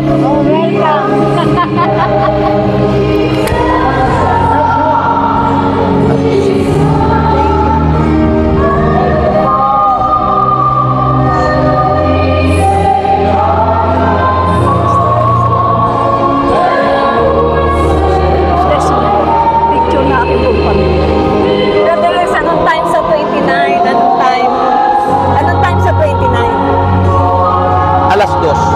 A: Alas 2.